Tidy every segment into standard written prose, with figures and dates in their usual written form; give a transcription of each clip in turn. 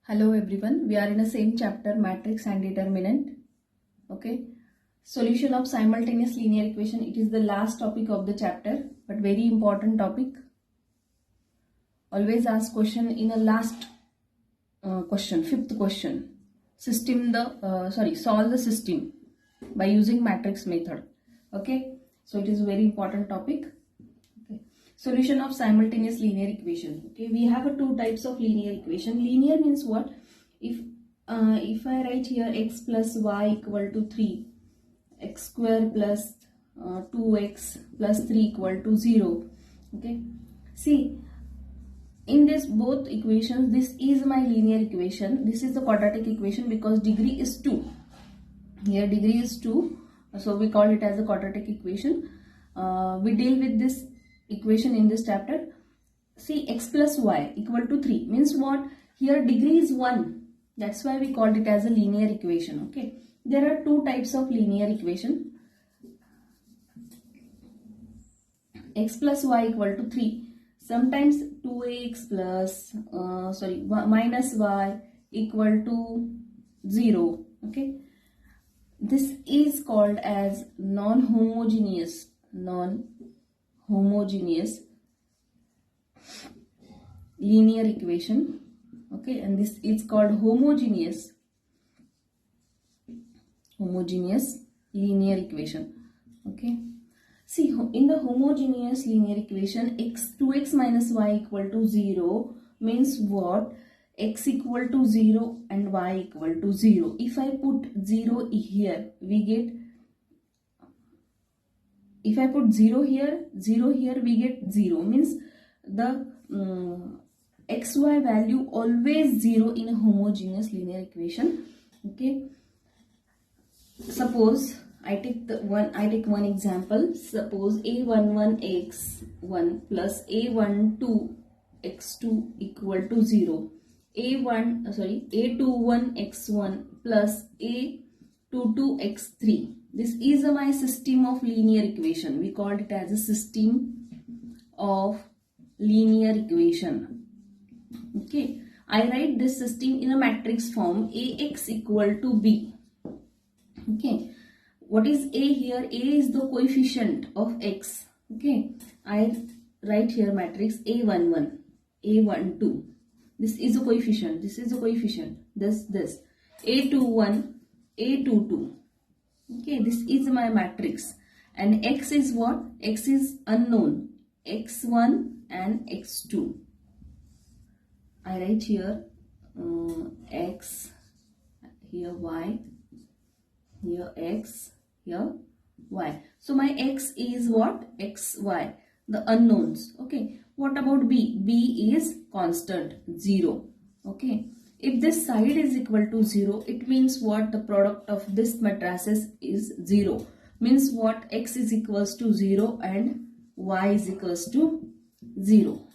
Hello everyone, we are in the same chapter, matrix and determinant. Okay, solution of simultaneous linear equation. It is the last topic of the chapter, but very important topic. Always ask question in a last question, fifth question. Solve the system by using matrix method. Okay, so it is a very important topic. Okay. Solution of simultaneous linear equation. Okay, we have two types of linear equation. Linear means what? If I write here x plus y equal to 3, x square plus 2x plus 3 equal to 0. Okay, see, in this both equations, this is my linear equation. This is the quadratic equation because degree is 2. Here degree is 2, so we call it as a quadratic equation. We deal with this equation in this chapter. See, x plus y equal to 3 means what? Here degree is 1. That's why we called it as a linear equation. Okay, there are two types of linear equation. X plus y equal to 3. Sometimes 2x plus minus y equal to 0. Okay, this is called as non-homogeneous linear equation. Okay, and this is called homogeneous linear equation. Okay, see, in the homogeneous linear equation, 2x minus y equal to 0 means what? X equal to 0 and y equal to 0. If I put 0 here, we get, if I put 0 here, we get 0. Means the xy value always 0 in a homogeneous linear equation. Okay, suppose I take one example. Suppose a11x1 plus a12x2 equal to 0. a21x1 plus a22x3. This is my system of linear equation. We called it as a system of linear equation. Okay, I write this system in a matrix form. Ax equal to b. Okay, what is a here? A is the coefficient of x. Okay, I write here matrix a11, a12. This is a coefficient. This is a coefficient. This a21, a22. Okay, this is my matrix. And x is what? X is unknown. x1 and x2. I write here x, here y, here x, here y. So my x is what? xy, the unknowns. Okay, what about b? B is constant, 0. Okay, if this side is equal to 0, it means what? The product of this matrices is 0. Means what? X is equals to 0 and y is equals to 0.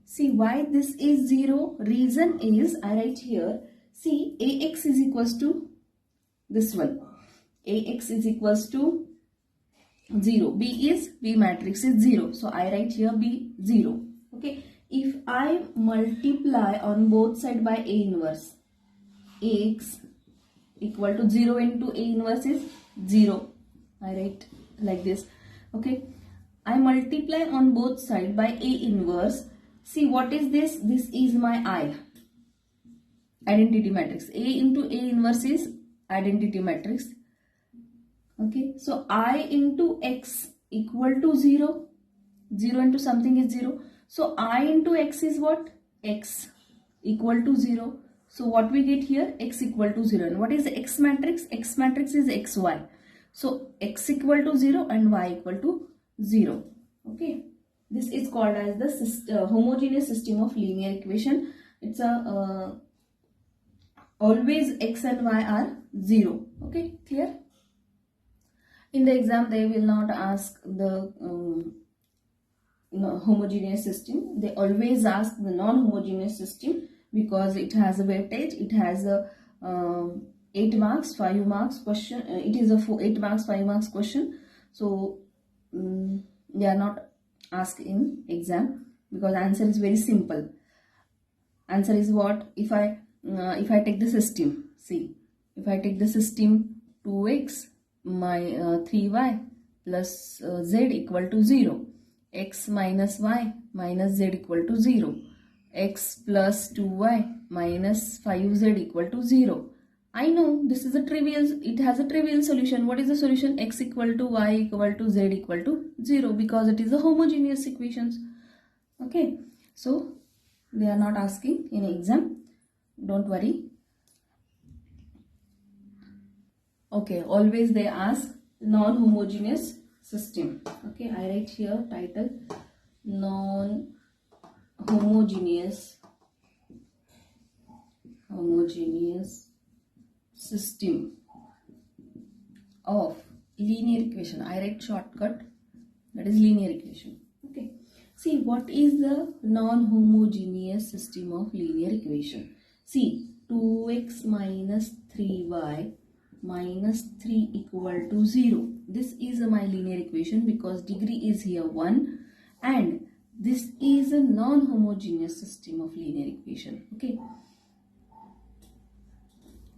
See, why this is 0? Reason is, I write here, see, ax is equals to this one. Ax is equals to 0. B is, B matrix is 0. So I write here B 0. Okay. If I multiply on both sides by A inverse, Ax equal to 0 into A inverse is 0. I write like this. Okay. I multiply on both sides by A inverse. See, what is this? This is my I. Identity matrix. A into A inverse is identity matrix. Okay. So I into x equal to 0. 0 into something is 0. So I into x is what? X equal to 0. So what we get here? X equal to 0. And what is the x matrix? X matrix is xy. So x equal to 0 and y equal to 0. Okay. This is called as the homogeneous system of linear equation. It's a always x and y are 0. Okay, clear? In the exam, they will not ask the homogeneous system. They always ask the non-homogeneous system because it has a weightage. It has a 8 marks, 5 marks question. It is a 8 marks, 5 marks question. So they are not asked in exam because answer is very simple. Answer is what? If I take the system, see, if I take the system 2x 3y plus z equal to 0, x minus y minus z equal to 0, x plus 2y minus 5z equal to 0. I know this is a trivial, it has a trivial solution. What is the solution? X equal to y equal to z equal to 0, because it is a homogeneous equations. Okay, so they are not asking in exam, don't worry. Okay, always they ask non-homogeneous system. Okay, I write here title non-homogeneous system of linear equation. I write shortcut, that is linear equation. Okay, see, what is the non-homogeneous system of linear equation? See, 2x minus 3y minus 3 equal to 0. This is my linear equation because degree is here 1, and this is a non-homogeneous system of linear equation. Okay,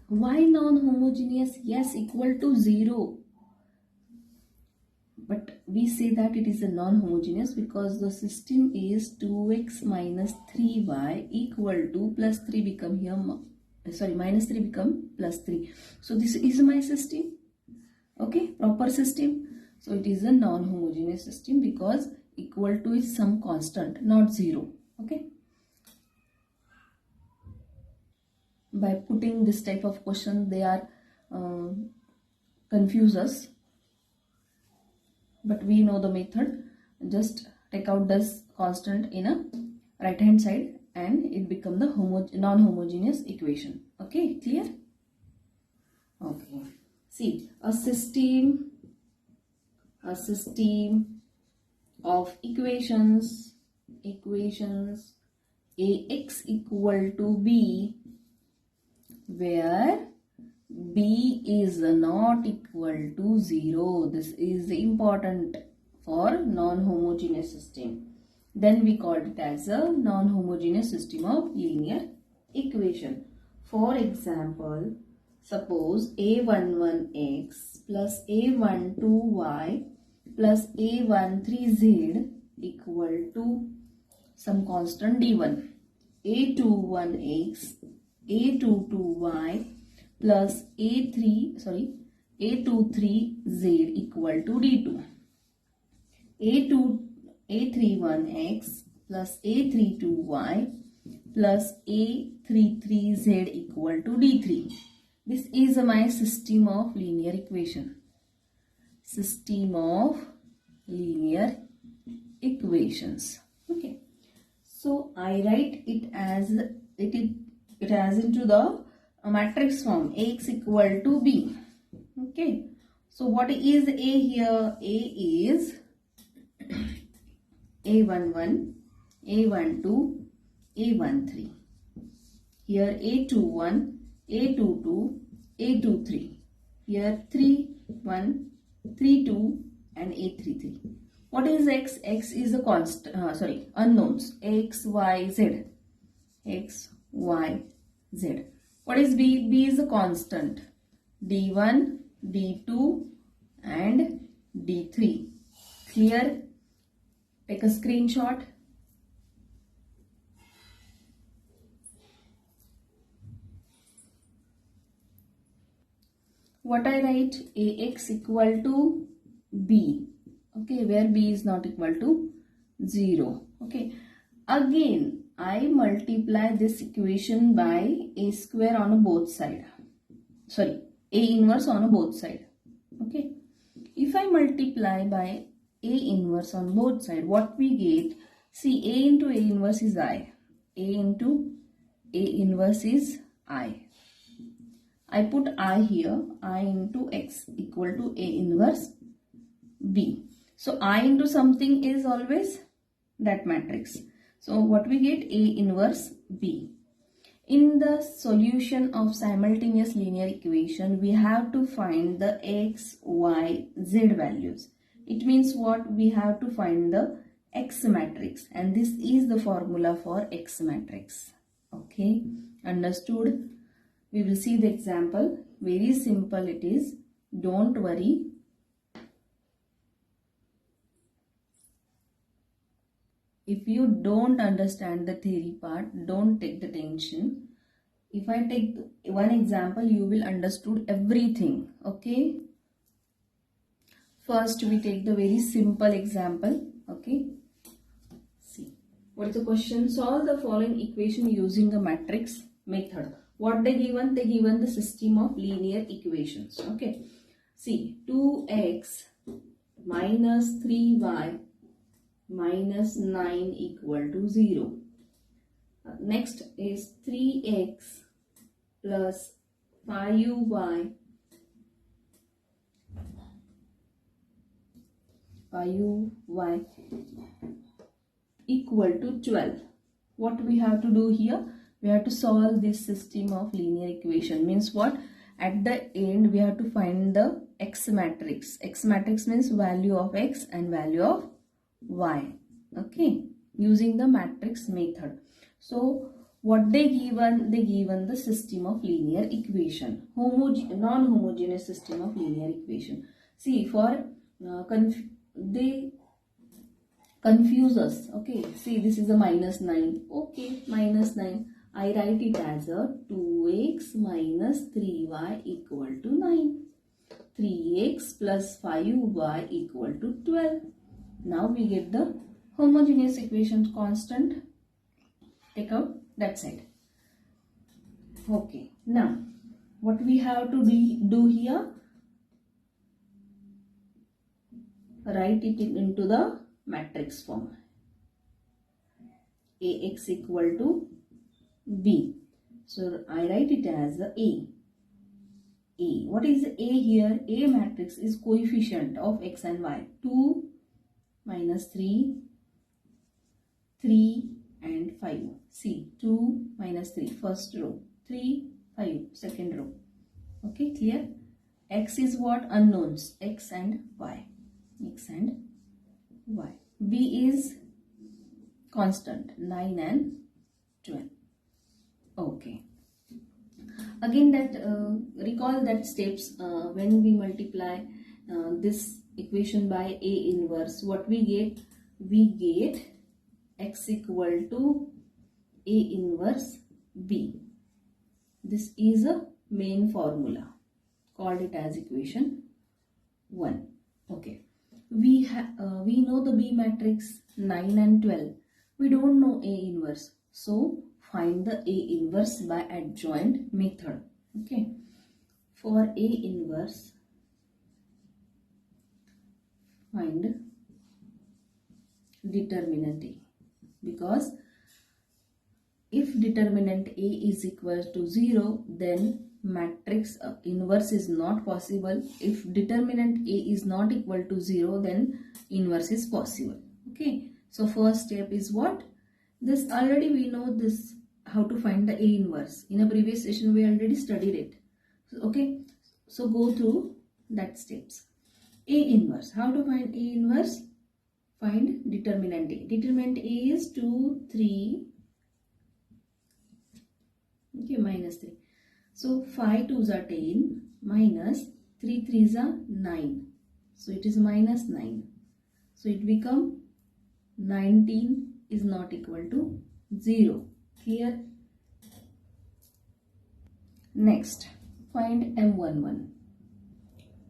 why non-homogeneous? Yes, equal to 0. But we say that it is a non-homogeneous because the system is 2x minus 3y equal to plus 3 become here, sorry, minus 3 become plus 3. So this is my system. Okay, proper system. So it is a non-homogeneous system because equal to is some constant, not 0. Okay. By putting this type of question, they are confuse us. But we know the method. Just take out this constant in a right hand side and it become the non-homogeneous equation. Okay, clear? Okay. See, a system of equations ax equal to b, where b is not equal to 0. This is important for non-homogeneous system. Then we call it as a non-homogeneous system of linear equation. For example, suppose a11x plus a12y plus a13z equal to some constant d1, a21x, a22y plus a23z equal to d2, a31x plus a32y plus a33z equal to d3. This is my system of linear equation. System of linear equations. Okay. So I write it as it has into the matrix form, Ax equal to b. Okay. So what is A here? A is A11, A12, A13. Here A21, A22, A23. Here 3, 1, 3, 2 and A33. What is X? X is a constant, unknowns. X, Y, Z. X, Y, Z. What is B? B is a constant. D1, D2 and D3. Clear? Take a screenshot. What I write? Ax equal to B. Okay, where B is not equal to 0. Okay. Again, I multiply this equation by A square on both sides. Sorry, A inverse on both sides. Okay. If I multiply by A inverse on both sides, what we get? See, A into A inverse is I. A into A inverse is I. I put I here. I into X equal to A inverse B. So I into something is always that matrix. So what we get? A inverse B. In the solution of simultaneous linear equation, we have to find the X, Y, Z values. It means what? We have to find the X matrix, and this is the formula for X matrix. Okay, understood? We will see the example. Very simple it is. Don't worry. If you don't understand the theory part, don't take the tension. If I take one example, you will understood everything. Okay. First, we take the very simple example. Okay. See. What is the question? Solve the following equation using a matrix method. What they given? They given the system of linear equations. Okay. See. 2x minus 3y minus 9 equal to 0. Next is 3x plus 5y equal to 12. What we have to do here? We have to solve this system of linear equation. Means what? At the end we have to find the x matrix. X matrix means value of x and value of y. Okay, using the matrix method. So what they given? They given the system of linear equation, non-homogeneous system of linear equation. See, for they confuse us. Okay, see, this is a minus 9. Okay, minus 9. I write it as a 2x minus 3y equal to 9. 3x plus 5y equal to 12. Now we get the homogeneous equation constant. Take out that side. Okay. Now, what we have to do here? Write it into the matrix form. Ax equal to b. So, I write it as A. A. What is A here? A matrix is coefficient of x and y. 2 minus 3, 3 and 5. See, 2 minus 3, first row. 3, 5, second row. Okay, clear? X is what? Unknowns. X and y. X and y. B is constant. 9 and 12. Okay. Again, that recall that steps when we multiply this equation by A inverse. What we get? We get x equal to A inverse B. This is a main formula. Called it as equation 1. Okay. We know the B matrix 9 and 12. We don't know A inverse. So find the A inverse by adjoint method. Okay. For A inverse, find determinant A. Because if determinant A is equal to 0, then matrix inverse is not possible. If determinant A is not equal to 0, then inverse is possible. Okay. So first step is what? This already we know this, how to find the A inverse. In a previous session we already studied it. Okay. So go through that steps. A inverse. How to find A inverse? Find determinant A. Determinant A is 2, 3. Okay, minus 3. So 5 2s are 10 minus 3 3s are 9. So it is minus 9. So it become 19 is not equal to 0. Clear? Next, find M11.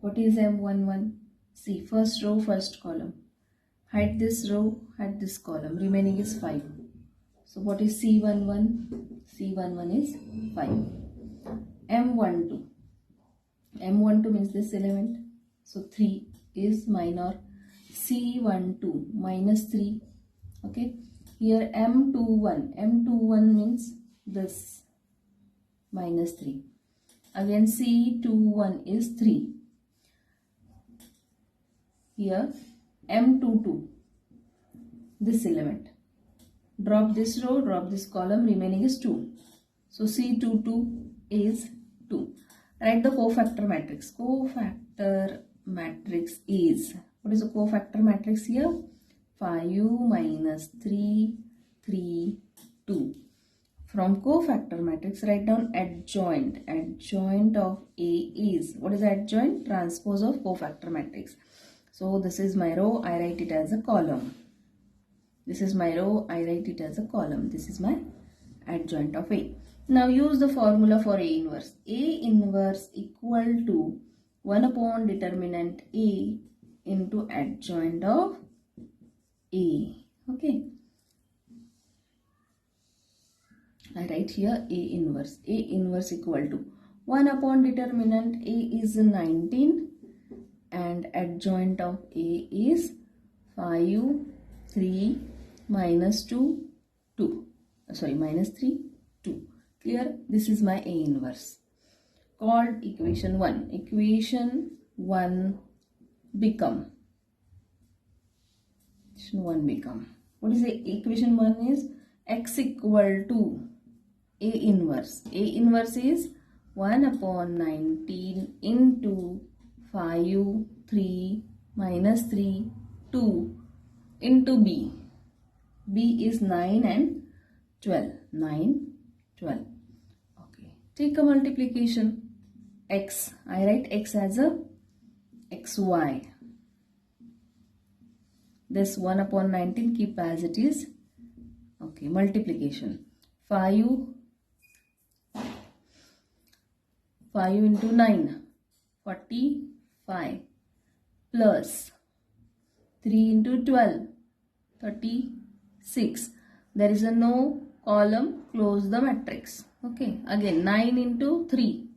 What is M11? See, first row, first column. Hide this row, hide this column. Remaining is 5. So what is C11? C11 is 5. M12. M12 means this element. So 3 is minor. C12 minus 3. Okay. Here M21. M21 means this minus 3. Again C21 is 3. Here M22. This element. Drop this row, drop this column, remaining is 2. So C22 is 2. Write the cofactor matrix. Cofactor matrix is, what is the cofactor matrix here? 5 minus 3, 3, 2. From cofactor matrix, write down adjoint. Adjoint of A is, what is adjoint? Transpose of cofactor matrix. So this is my row, I write it as a column. This is my row, I write it as a column. This is my adjoint of A. Now use the formula for A inverse. A inverse equal to 1 upon determinant A into adjoint of A. Okay. I write here A inverse. A inverse equal to 1 upon determinant A is 19 and adjoint of A is 5, 3, minus 2, 2. Sorry, minus 3, 2. Clear? This is my A inverse. Called equation 1. Equation 1 become. What is the equation 1 is? X equal to A inverse. A inverse is 1 upon 19 into 5, 3, minus 3, 2 into B. B is 9 and 12. 9, 12. Okay. Take a multiplication. X. I write X as a XY. This 1 upon 19 keep as it is. Okay. Multiplication. 5 into 9. 45. Plus 3 into 12. 36. There is a no column, close the matrix. Okay, again 9 into 3,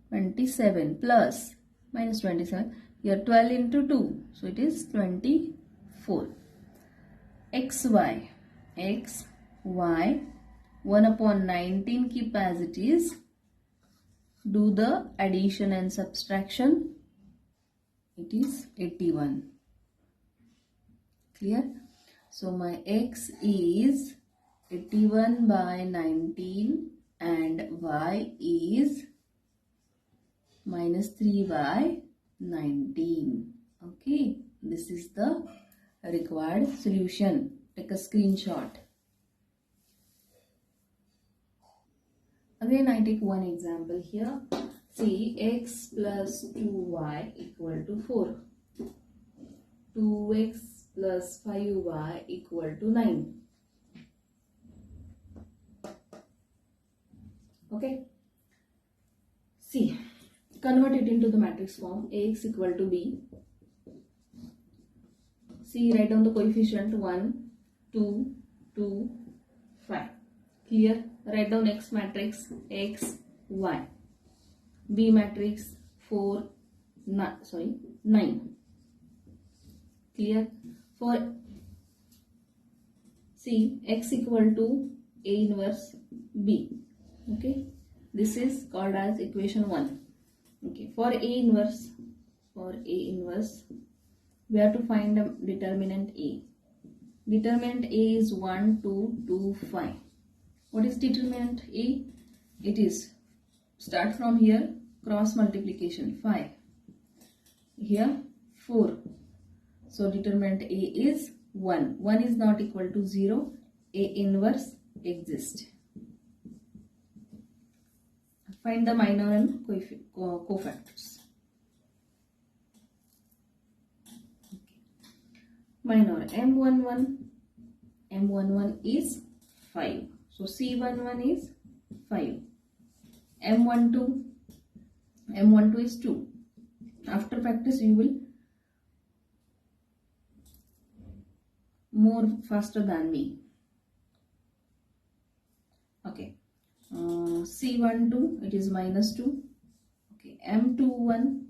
27 plus minus 27. Here 12 into 2, so it is 24. XY, XY, 1 upon 19 keep as it is. Do the addition and subtraction. It is 81. Clear? So my X is 81 by 19 and Y is minus 3 by 19. Okay, this is the required solution. Take a screenshot. Again, I take one example here. See, X plus 2Y equal to 4. 2X plus 5Y equal to 9. Okay. See, convert it into the matrix form. Ax equal to B. See, write down the coefficient 1, 2, 2, 5. Clear? Write down X matrix X, Y. B matrix 4, 9. Clear? For see, X equal to A inverse B. Okay, this is called as equation 1. Okay, for A inverse, we have to find a determinant A. Determinant A is 1, 2, 2, 5. What is determinant A? It is, start from here, cross multiplication 5. Here 4. So determinant A is 1. 1 is not equal to 0. A inverse exists. Find the minor and cofactors. Okay. Minor M11 is 5. So C11 is 5. M12 is 2. After practice you will more faster than me. Okay. C12 it is minus 2. Okay. M21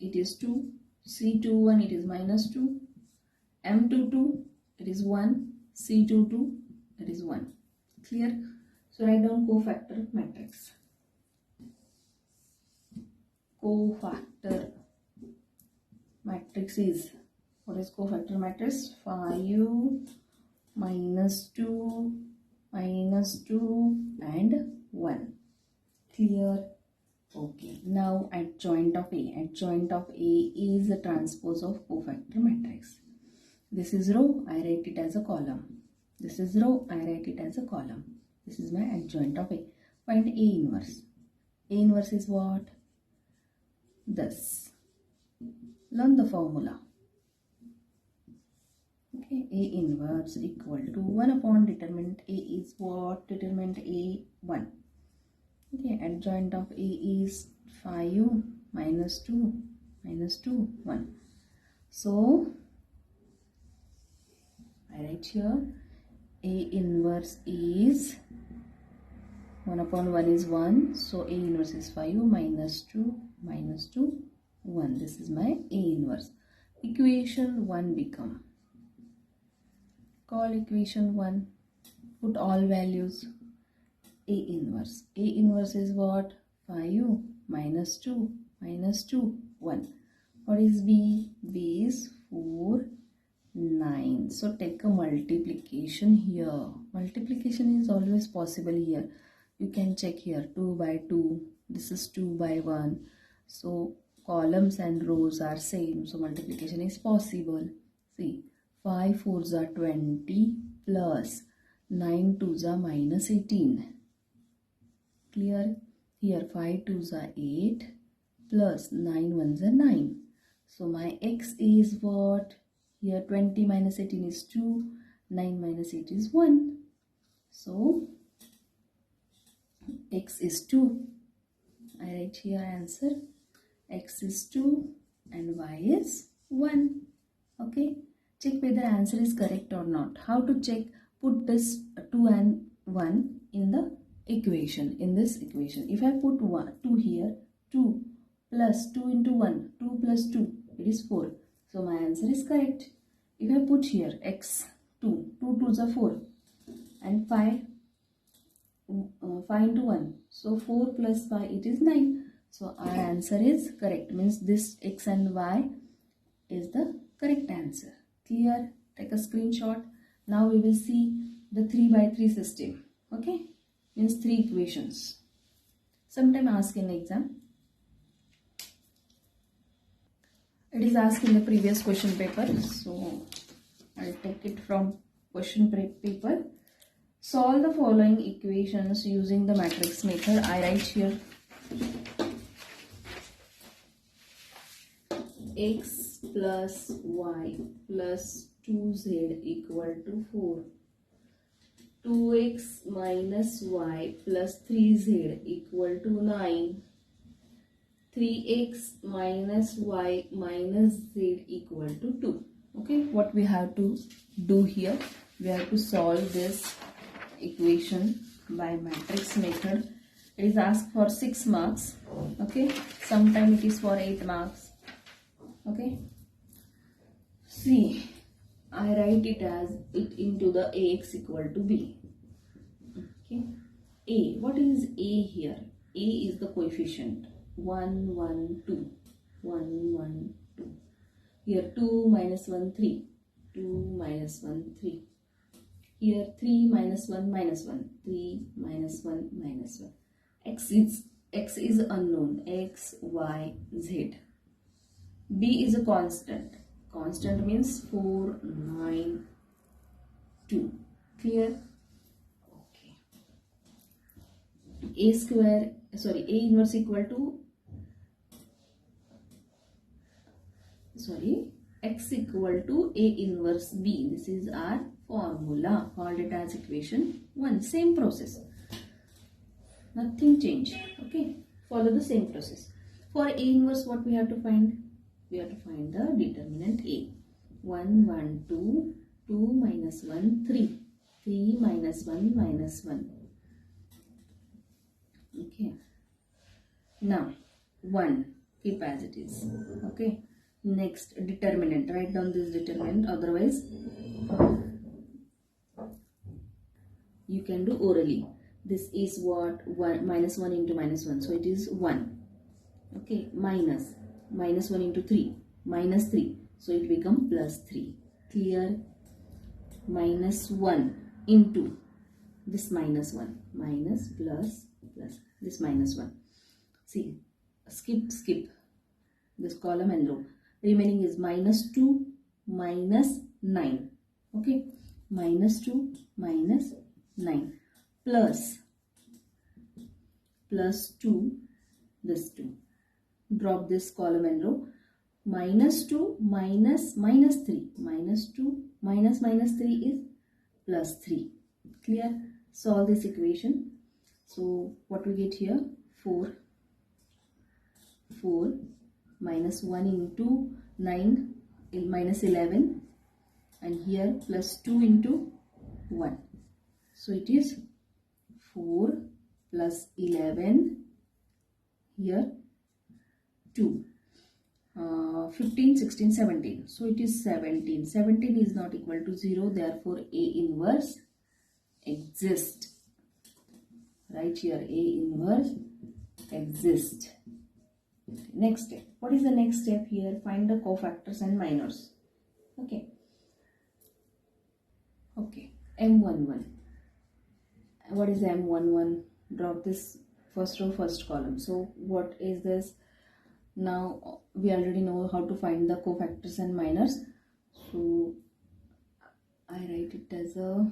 it is 2. C21 it is minus 2. M22 it is 1. C22 it is 1. Clear? So write down cofactor matrix. Cofactor matrix is, what is cofactor matrix? 5, minus 2, minus 2 and 1. Clear? Okay. Now adjoint of A. Adjoint of A is the transpose of cofactor matrix. This is row. I write it as a column. This is row, I write it as a column. This is my adjoint of A. Find A inverse. A inverse is what? This. Learn the formula. Okay, A inverse equal to 1 upon determinant A is what? Determinant A 1. Okay, adjoint of A is 5 minus 2 minus 2 1. So I write here A inverse is 1 upon 1 is 1. So A inverse is 5 minus 2 minus 2 1. This is my A inverse. Equation 1 become. Call equation 1. Put all values. A inverse. A inverse is what? 5 minus 2 minus 2 1. What is B? B is 4 9. So take a multiplication here. Multiplication is always possible here. You can check here 2 by 2. This is 2 by 1. So columns and rows are same. So multiplication is possible. See, 5 4s are 20 plus 9 2s are minus 18. Clear? Here 5 2s are 8 plus 9 1s are 9. So my x is what? Here 20 minus 18 is 2. 9 minus 8 is 1. So x is 2. I write here answer. X is 2 and y is 1. Okay. Check whether answer is correct or not. How to check? Put this 2 and 1 in the equation. In this equation. If I put 2 here, 2 plus 2 into 1, 2 plus 2, it is 4. So my answer is correct. If I put here x 2, 2 2s are 4 and 5 into 1. So 4 plus 5, it is 9. So our answer is correct. Means this x and y is the correct answer. Clear? Take a screenshot. Now we will see the 3 by 3 system. Okay? Means 3 equations. Sometime ask in exam. It is asked in the previous question paper. So I'll take it from question paper. Solve the following equations using the matrix method. I write here x plus y plus 2z equal to 4. 2x minus y plus 3z equal to 9. 3x minus y minus z equal to 2. Okay, what we have to do here? We have to solve this equation by matrix method. It is asked for 6 marks. Okay, sometime it is for 8 marks. Okay, see, I write it as it into the ax equal to b. Okay, a, what is a here? A is the coefficient. 1 1 2 1 1 2. Here 2 minus 1 3. 2 minus 1 3. Here 3 minus 1 minus 1. 3 minus 1 minus 1. X is unknown. X, Y, Z. B is a constant. Constant means 4 9 2. Clear? Okay. A square, sorry, A inverse equal to, sorry, X equal to A inverse B. This is our formula. Called it as equation 1. Same process. Nothing change. Okay. Follow the same process. For A inverse, what we have to find? We have to find the determinant A. 1 1 2. 2 minus 1 3. 3 minus 1 minus 1. Okay. Now 1. Keep as it is. Okay. Next, determinant. Write down this determinant. Otherwise, you can do orally. This is what? 1 minus 1 into minus 1. So it is 1. Okay. Minus 1 into 3. Minus 3. So it becomes plus 3. Clear? Minus 1 into this minus 1. Minus plus plus this minus 1. See, skip this column and row. Remaining is minus 2 minus 9. Okay. minus 2 minus 9 plus 2 this 2. Drop this column and row. Minus 2 minus 3. Minus 2 minus 3 is plus 3. Clear? Solve this equation. So what we get here? 4 minus 1 into 9 minus 11, and here plus 2 into 1. So it is 4 plus 11, here 2. 15, 16, 17. So it is 17. 17 is not equal to 0. Therefore, A inverse exists. Right here, A inverse exists. Next step. What is the next step here? Find the cofactors and minors. Okay. M11. What is M11? Drop this first row, first column. So what is this? Now we already know how to find the cofactors and minors. So I write it as a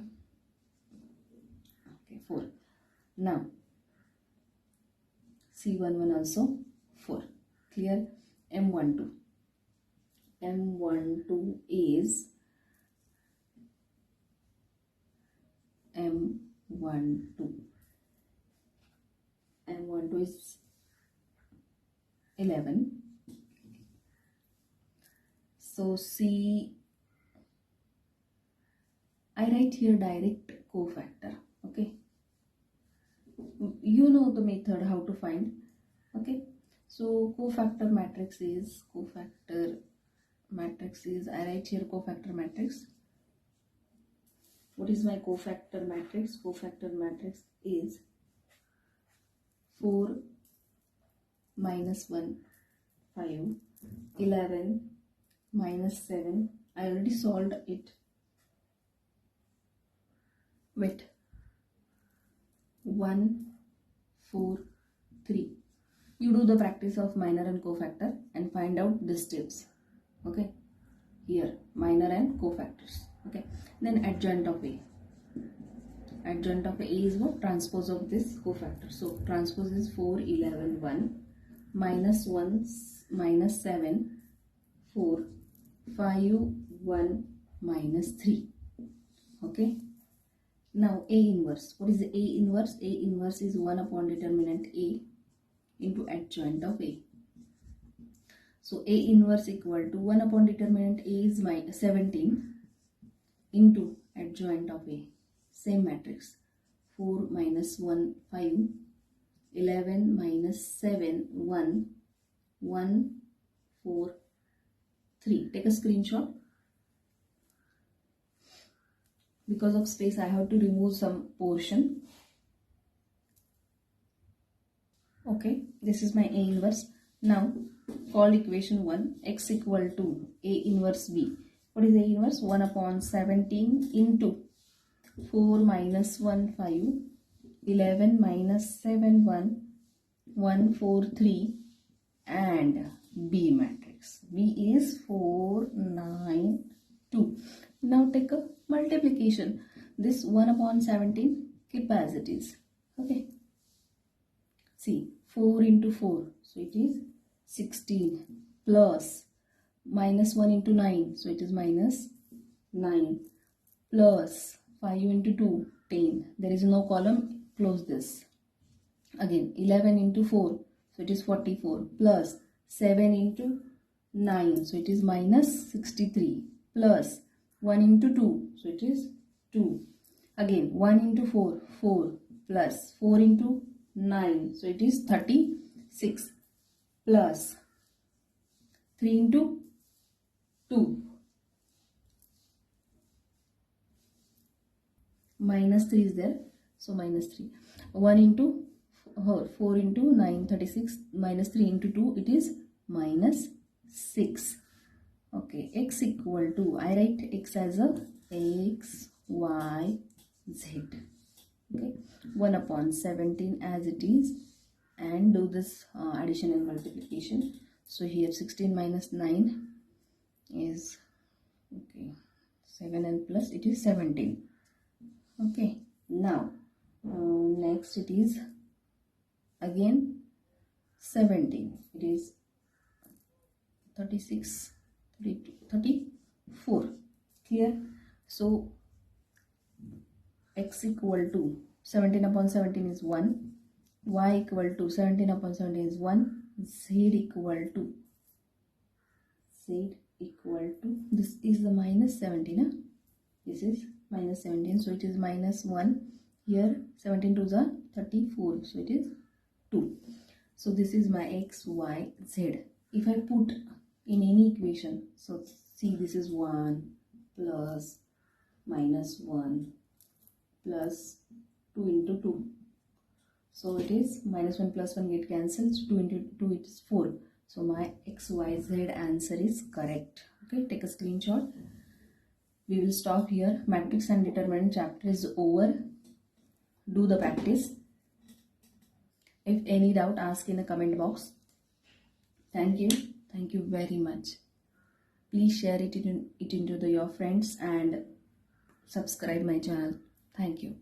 4. Now C11 also 4. Clear? M12. M12 is M12 is 11. So C, I write here direct cofactor. Okay, you know the method how to find. Okay, so cofactor matrix is I write here cofactor matrix. What is my cofactor matrix? Cofactor matrix is 4 minus 1 5, 11 minus 7. I already solved it with 1 4 3. You do the practice of minor and cofactor and find out the steps. Okay, here minor and cofactors. Okay, then adjoint of A. Adjoint of A is what? Transpose of this cofactor. So transpose is 4 11 1 minus 1 minus 7 4 5 1 minus 3. Okay, now A inverse. What is the A inverse? A inverse is 1 upon determinant A into adjoint of A. So A inverse equal to 1 upon determinant A is 17 into adjoint of A. Same matrix. 4 minus 1 5, 11 minus 7 1, 1 4 3. Take a screenshot. Because of space I have to remove some portion. Okay, this is my A inverse. Now call equation 1, x equal to A inverse B. What is A inverse? 1 upon 17 into 4 minus 1 5, 11 minus 7 1, 1 4 3, and B matrix. B is 4 9 2. Now take a multiplication. This 1 upon 17 keep as it is. Okay, see 4 into 4, so it is 16 plus minus 1 into 9, so it is minus 9 plus 5 into 2 10. There is no column, close this. Again 11 into 4, so it is 44 plus 7 into 9, so it is minus 63 plus 1 into 2, so it is 2. Again 1 into 4 4 plus 4 into 9, so it is 36 plus 3 into 2 minus 3 is there, so minus 3. 1 into 4 into 9 36 minus 3 into 2, it is minus 6. Okay, x equal to, I write x as a x y z. Okay, 1 upon 17 as it is, and do this addition and multiplication. So here 16 minus 9 is, okay, 7 and plus it is 17. Okay, now next it is again 17. It is 36, 32, 34. Clear? So x equal to 17 upon 17 is 1, y equal to 17 upon 17 is 1, z equal to this is the minus 17. This is minus 17, so it is minus 1. Here 17 to the 34, so it is 2. So this is my x, y, z. If I put in any equation, so see, this is 1 plus minus 1 plus 2 into 2. So it is minus 1 plus 1 get cancelled. 2 into 2 it is 4. So my x, y, z answer is correct. Okay, take a screenshot. We will stop here. Matrix and determinant chapter is over. Do the practice. If any doubt, ask in the comment box. Thank you. Thank you very much. Please share it into your friends and subscribe my channel. Thank you.